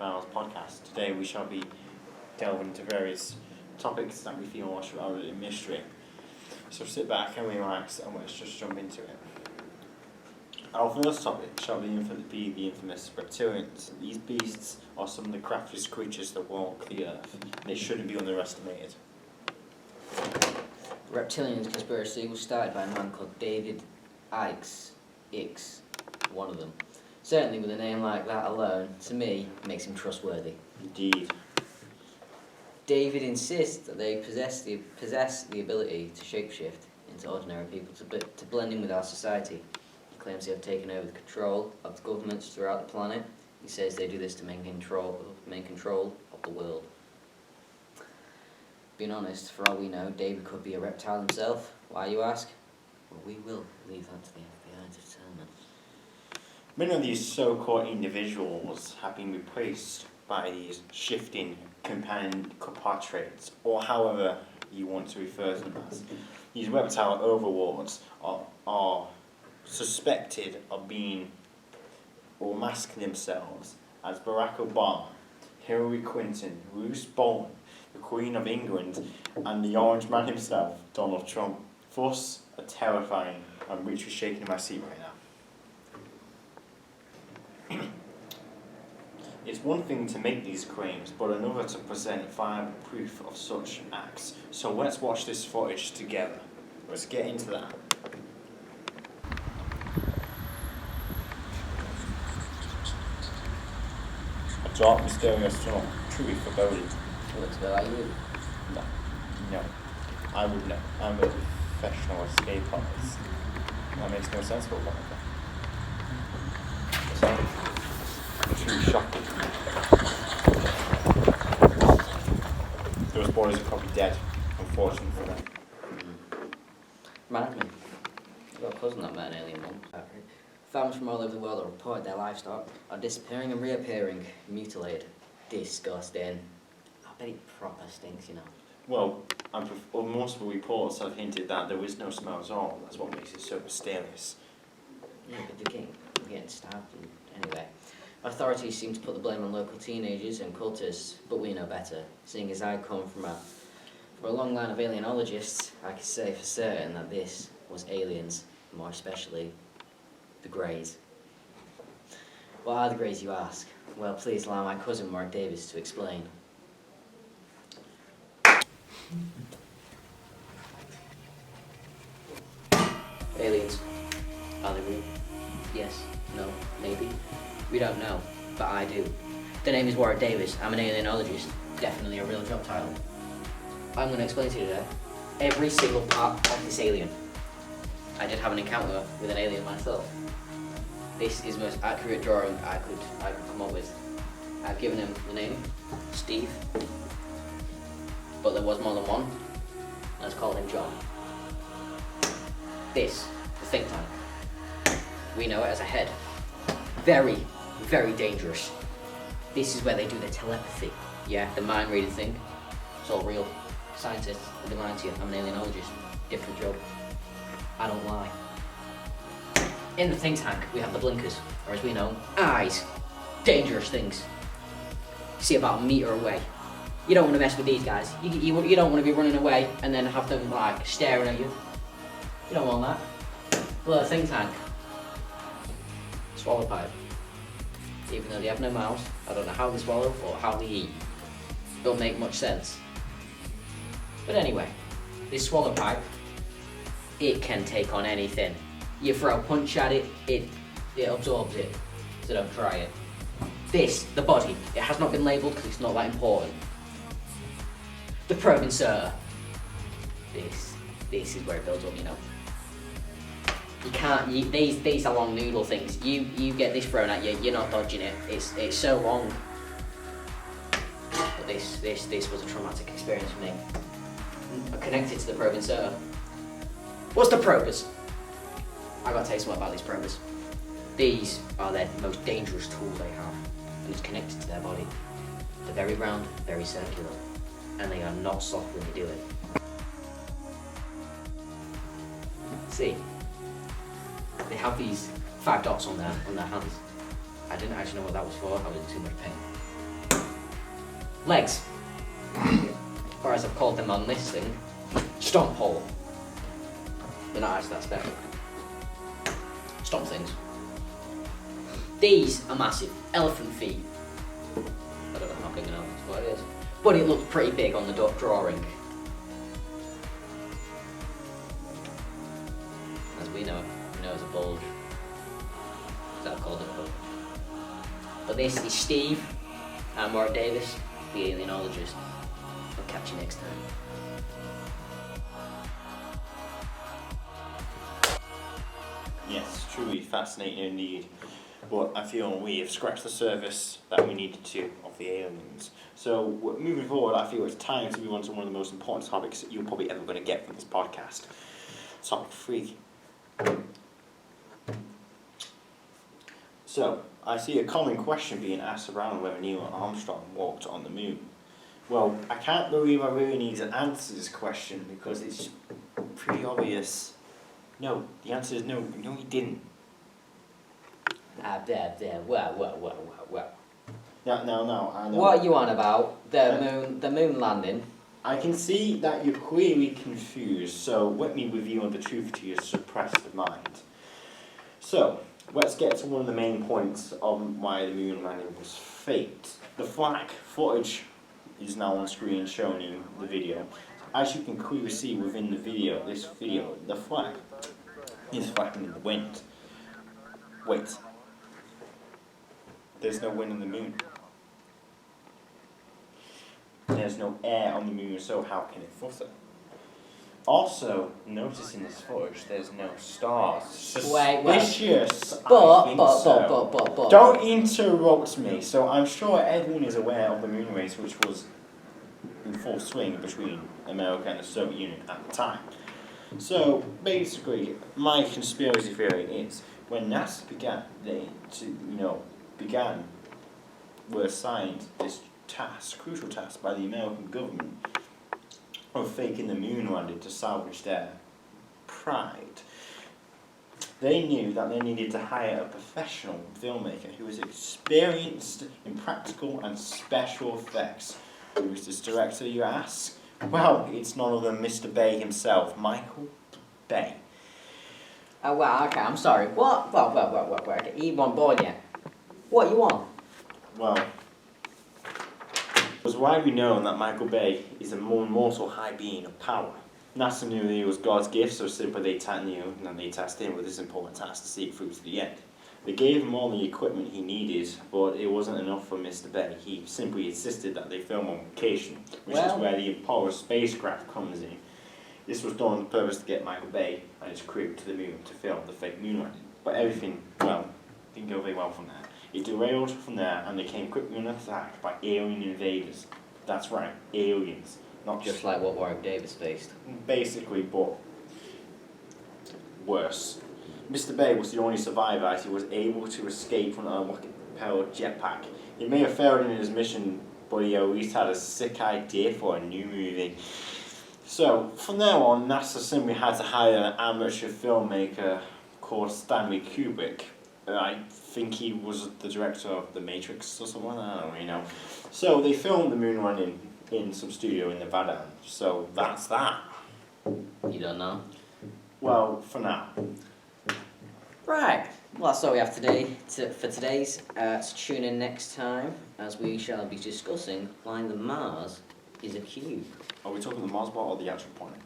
Files podcast. Today we shall be delving into various topics that we feel are in mystery. So sit back and relax and let's just jump into it. Our first topic shall be the infamous reptilians. These beasts are some of the craftiest creatures that walk the earth. They shouldn't be underestimated. The reptilian conspiracy was started by a man called David Icks, one of them. Certainly with a name like that alone, to me, makes him trustworthy. Indeed. David insists that they possess the ability to shapeshift into ordinary people, to blend in with our society. He claims they have taken over the control of the governments throughout the planet. He says they do this to maintain control of the world. Being honest, for all we know, David could be a reptile himself. Why, you ask? Well, we will leave that to the FBI to determine. Many of these so-called individuals have been replaced by these shifting companion portraits, or however you want to refer to them as. These reptile overlords are suspected of being or masking themselves as Barack Obama, Hillary Clinton, Ruth Bolton, the Queen of England, and the Orange Man himself, Donald Trump. Thus, are terrifying. I'm literally shaking in my seat right now. It's one thing to make these claims, but another to present viable proof of such acts. So let's watch this footage together. Let's get into that. A dark, mysterious storm, truly foreboding. Looks a bit like you. No. I would know. I'm a professional escape artist. That makes no sense, but whatever. Truly shocking. Those boys are probably dead, unfortunately for them. Reminds me, I've got a cousin that met an alien once. Families from all over the world have reported their livestock are disappearing and reappearing, mutilated. Disgusting. I bet it proper stinks, you know. Well, most of the reports have hinted that there is no smell at all. That's what makes it so mysterious. Yeah, but they're getting stabbed. Anyway, authorities seem to put the blame on local teenagers and cultists, but we know better. Seeing as I come from a long line of alienologists, I can say for certain that this was aliens, more especially the Greys. What are the Greys, you ask? Well, please allow my cousin Mark Davis to explain. Aliens. Are they real? Yes, no, maybe. We don't know, but I do. The name is Warwick Davis. I'm an alienologist. Definitely a real job title. I'm going to explain to you today every single part of this alien. I did have an encounter with an alien myself. This is the most accurate drawing I could come up with. I've given him the name, Steve, but there was more than one. Let's call him John. This, the think tank. We know it as a head. Very, very dangerous. This is where they do their telepathy. Yeah, the mind reading thing. It's all real. Scientists, I've been lying to you. I'm an alienologist. Different job. I don't lie. In the think tank, we have the blinkers, or as we know, eyes. Dangerous things. See about a meter away. You don't want to mess with these guys. You don't want to be running away and then have them like staring at you. You don't want that. Well, the think tank. Swallow pipe. Even though they have no mouths, I don't know how they swallow or how they eat. Don't make much sense. But anyway, this swallow pipe, it can take on anything. You throw a punch at it, it absorbs it. So don't try it. This, the body, it has not been labelled because it's not that important. The probe inserter. This is where it builds up, you know. You can't, these are long noodle things. You get this thrown at you, you're not dodging it. It's so long. But this was a traumatic experience for me. Connected to the probe inserter. What's the probers? I gotta tell you something about these probers. These are their most dangerous tool they have, and it's connected to their body. They're very round, very circular, and they are not soft when they do it. See, they have these 5 dots on their hands. I didn't actually know what that was for. I was in too much pain. legs, or as I've called them on this thing, stomp hole. They're not actually that special. Stomp things. These are massive. Elephant feet. I don't know how big an elephant's foot it is, but it looks pretty big on the drawing. As we know it's a bulge. Is that called it? But this is Steve. I'm Mark Davis, the alienologist. I'll catch you next time. Yes, truly fascinating indeed. But I feel we have scratched the surface that we needed to of the aliens. So moving forward, I feel it's time to move on to one of the most important topics that you're probably ever going to get from this podcast. Topic 3. So, I see a common question being asked around whether Neil Armstrong walked on the moon. Well, I can't believe I really need to answer this question because it's pretty obvious. No, the answer is no. No, he didn't. Well. No, I know. What are you on about? The moon landing. I can see that you're clearly confused, so let me reveal the truth to your suppressed mind. So, let's get to one of the main points of why the moon landing was faked. The flag footage is now on screen showing you the video. As you can clearly see within this video, the flag is flapping in the wind. Wait. There's no wind on the moon. There's no air on the moon, so how can it flutter? Also, notice in this footage, there's no stars. Suspicious. But. Don't interrupt me. So I'm sure everyone is aware of the moon race, which was in full swing between America and the Soviet Union at the time. So basically, my conspiracy theory is when NASA were assigned this crucial task by the American government of faking the moon landing to salvage their pride. They knew that they needed to hire a professional filmmaker who was experienced in practical and special effects. Who is this director, you ask? Well, it's none other than Mr. Bay himself, Michael Bay. Oh, well, okay, I'm sorry. What? Well, okay, he wasn't born yet. What you want? Well, it was widely known that Michael Bay is a more mortal high being of power. NASA knew that he was God's gift, so simply they tasked him with this important task to see it through to the end. They gave him all the equipment he needed, but it wasn't enough for Mr. Bay. He simply insisted that they film on location, which is where the Apollo spacecraft comes in. This was done on purpose to get Michael Bay and his crew to the moon to film the fake moon landing. But everything, didn't go very well from there. It derailed from there and they came quickly under attack by alien invaders. That's right, aliens. Not Just like what Warwick Davis faced. Basically, but worse. Mr. Bay was the only survivor as he was able to escape from a rocket-powered jetpack. He may have failed in his mission, but he at least had a sick idea for a new movie. So, from now on, NASA simply had to hire an amateur filmmaker called Stanley Kubrick. I think he was the director of The Matrix or something, I don't really know. So, they filmed the moon landing in some studio in Nevada. So, that's that. You don't know? Well, for now. Right. Well, that's all we have today for today's. So tune in next time as we shall be discussing why the Mars is a cube. Are we talking the Mars bar or the actual planet?